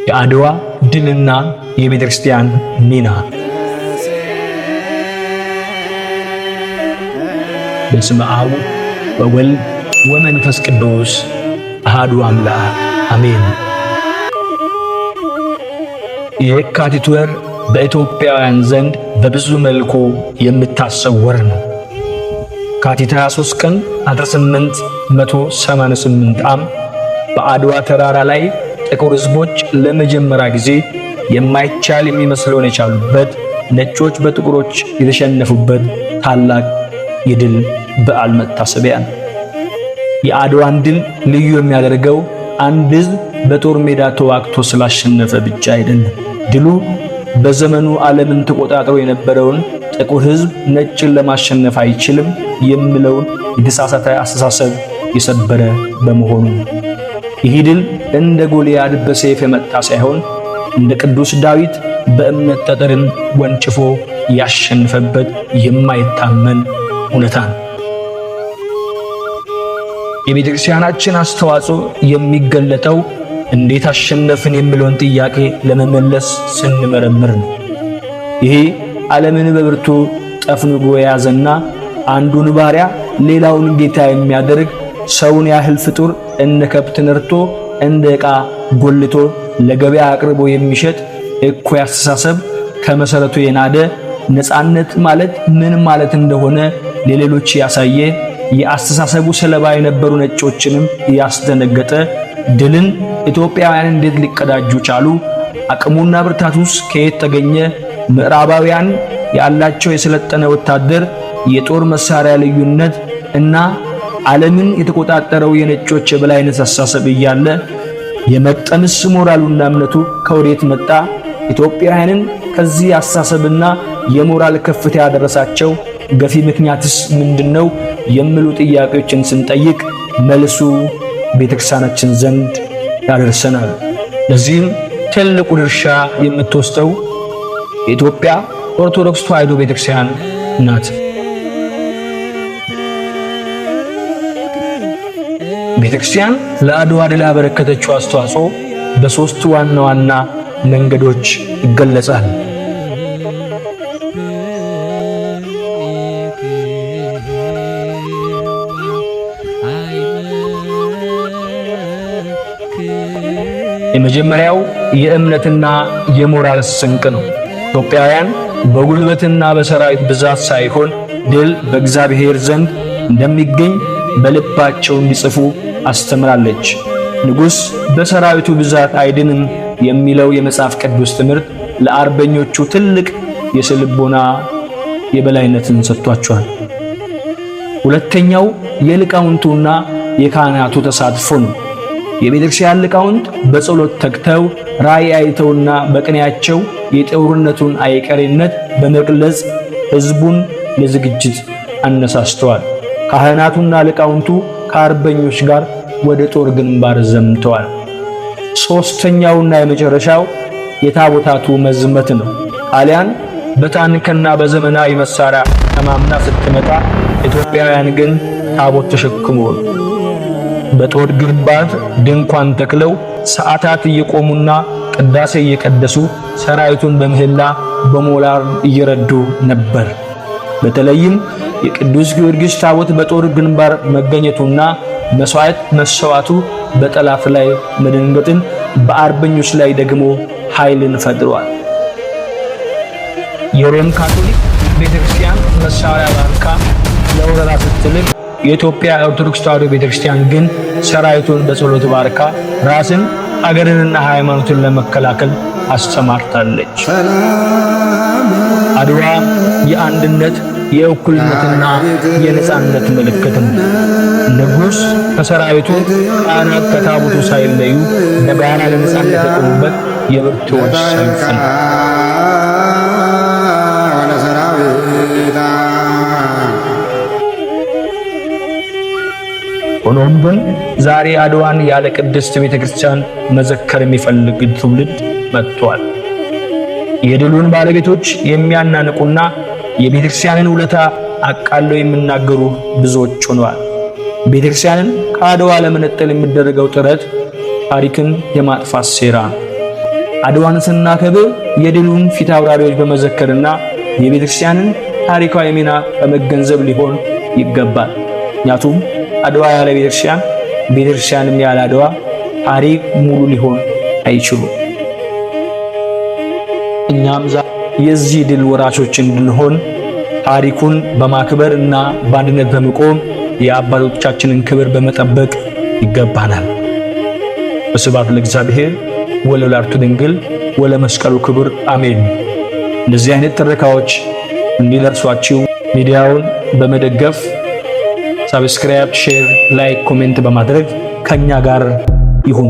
የአድዋ ድልና የቤተክርስቲያን ሚና። በስመ አብ ወወልድ ወመንፈስ ቅዱስ አሐዱ አምላክ አሜን። የካቲት ወር በኢትዮጵያውያን ዘንድ በብዙ መልኩ የሚታሰብ ወር ነው። ካቲት 23 ቀን 1888 ዓ.ም በአድዋ ተራራ ላይ ጥቁር ሕዝቦች ለመጀመሪያ ጊዜ የማይቻል የሚመስለውን የቻሉበት፣ ነጮች በጥቁሮች የተሸነፉበት ታላቅ የድል በዓል መታሰቢያ ነው። የአድዋን ድል ልዩ የሚያደርገው አንድ ሕዝብ በጦር ሜዳ ተዋግቶ ስላሸነፈ ብቻ አይደለም። ድሉ በዘመኑ ዓለምን ተቆጣጥሮ የነበረውን ጥቁር ሕዝብ ነጭን ለማሸነፍ አይችልም የሚለውን የተሳሳተ አስተሳሰብ የሰበረ በመሆኑ ይህ ድል እንደ ጎልያድ በሰይፍ የመጣ ሳይሆን እንደ ቅዱስ ዳዊት በእምነት ጠጠርን ወንጭፎ ያሸነፈበት የማይታመን እውነታ ነው። የቤተ ክርስቲያናችን አስተዋጽኦ የሚገለጠው እንዴት አሸነፍን የሚለውን ጥያቄ ለመመለስ ስንመረምር ነው። ይሄ ዓለምን በብርቱ ጠፍንጎ የያዘና አንዱን ባሪያ ሌላውን ጌታ የሚያደርግ ሰውን ያህል ፍጡር እንደ ከብት ነርቶ እንደ ዕቃ ጎልቶ ለገበያ አቅርቦ የሚሸጥ እኩይ አስተሳሰብ ከመሰረቱ የናደ፣ ነፃነት ማለት ምን ማለት እንደሆነ ለሌሎች ያሳየ፣ የአስተሳሰቡ ሰለባ የነበሩ ነጮችንም ያስደነገጠ፣ ድልን ኢትዮጵያውያን እንዴት ሊቀዳጁ ቻሉ? አቅሙና ብርታቱስ ከየት ተገኘ? ምዕራባውያን ያላቸው የሰለጠነ ወታደር፣ የጦር መሳሪያ ልዩነት እና ዓለምን የተቆጣጠረው የነጮች የበላይነት አስተሳሰብ እያለ የመጠንስ ሞራሉና እምነቱ ከወዴት መጣ? ኢትዮጵያውያንን ከዚህ አስተሳሰብና የሞራል ከፍታ ያደረሳቸው ገፊ ምክንያትስ ምንድነው? የሚሉ ጥያቄዎችን ስንጠይቅ መልሱ ቤተክርስቲያናችን ዘንድ ያደርሰናል። ለዚህም ትልቁ ድርሻ የምትወስደው የኢትዮጵያ ኦርቶዶክስ ተዋሕዶ ቤተክርስቲያን ናት። ቤተክርስቲያን ለአድዋ ድል ያበረከተችው አስተዋጽኦ በሦስት ዋና ዋና መንገዶች ይገለጻል። የመጀመሪያው የእምነትና የሞራል ስንቅ ነው። ኢትዮጵያውያን በጉልበትና በሰራዊት ብዛት ሳይሆን ድል በእግዚአብሔር ዘንድ እንደሚገኝ በልባቸው እንዲጽፉ አስተምራለች። ንጉሥ በሰራዊቱ ብዛት አይድንም የሚለው የመጽሐፍ ቅዱስ ትምህርት ለአርበኞቹ ትልቅ የስልቦና የበላይነትን ሰጥቷቸዋል። ሁለተኛው የሊቃውንቱና የካህናቱ ተሳትፎ ነው። የቤተክርስቲያን ሊቃውንት በጸሎት ተግተው ራእይ አይተውና በቅኔያቸው የጦርነቱን አይቀሬነት በመግለጽ ሕዝቡን ለዝግጅት አነሳስተዋል። ካህናቱና ሊቃውንቱ ከአርበኞች ጋር ወደ ጦር ግንባር ዘምተዋል። ሦስተኛውና የመጨረሻው የታቦታቱ መዝመት ነው። ጣሊያን በታንክና በዘመናዊ መሳሪያ ተማምና ስትመጣ፣ ኢትዮጵያውያን ግን ታቦት ተሸክመው በጦር ግንባር ድንኳን ተክለው ሰዓታት እየቆሙና ቅዳሴ እየቀደሱ ሰራዊቱን በምህላ በሞራል እየረዱ ነበር። በተለይም የቅዱስ ጊዮርጊስ ታቦት በጦር ግንባር መገኘቱና መስዋዕት መሰዋቱ በጠላት ላይ መደንገጥን፣ በአርበኞች ላይ ደግሞ ኃይልን ፈጥሯል። የሮም ካቶሊክ ቤተክርስቲያን መሳሪያ ባርካ ለወረራ ስትልክ፣ የኢትዮጵያ ኦርቶዶክስ ተዋሕዶ ቤተክርስቲያን ግን ሰራዊቱን በጸሎት ባርካ ራስን ሀገርንና ሃይማኖትን ለመከላከል አስተማርታለች። አድዋ የአንድነት የእኩልነትና የነጻነት ምልክት ነው። ንጉሥ ከሰራዊቱ፣ ካህናት ከታቦቱ ሳይለዩ በጋራ ለነጻነት የቆሙበት የብርቱዎች ሰልፍ ነው። ሆኖም ግን ዛሬ አድዋን ያለ ቅድስት ቤተክርስቲያን መዘከር የሚፈልግ ትውልድ መጥቷል። የድሉን ባለቤቶች የሚያናንቁና የቤተክርስቲያንን ውለታ አቃለው የሚናገሩ ብዙዎች ሆነዋል። ቤተክርስቲያንን ከአድዋ ለመነጠል የሚደረገው ጥረት ታሪክን የማጥፋት ሴራ ነው። አድዋን ስናከብር የድሉን ፊት አውራሪዎች በመዘከርና የቤተክርስቲያንን ታሪካዊ ሚና በመገንዘብ ሊሆን ይገባል። ምክንያቱም አድዋ ያለ ቤተክርስቲያን፣ ቤተክርስቲያንም ያለ አድዋ ታሪክ ሙሉ ሊሆን አይችሉም። እኛም የዚህ ድል ወራሾች እንድንሆን ታሪኩን በማክበር እና በአንድነት በመቆም የአባቶቻችንን ክብር በመጠበቅ ይገባናል። ወስብሐት ለእግዚአብሔር ወለወላዲቱ ድንግል ወለመስቀሉ ክቡር አሜን። እንደዚህ አይነት ትረካዎች እንዲደርሷችሁ ሚዲያውን በመደገፍ ሰብስክራይብ፣ ሼር፣ ላይክ፣ ኮሜንት በማድረግ ከኛ ጋር ይሁኑ።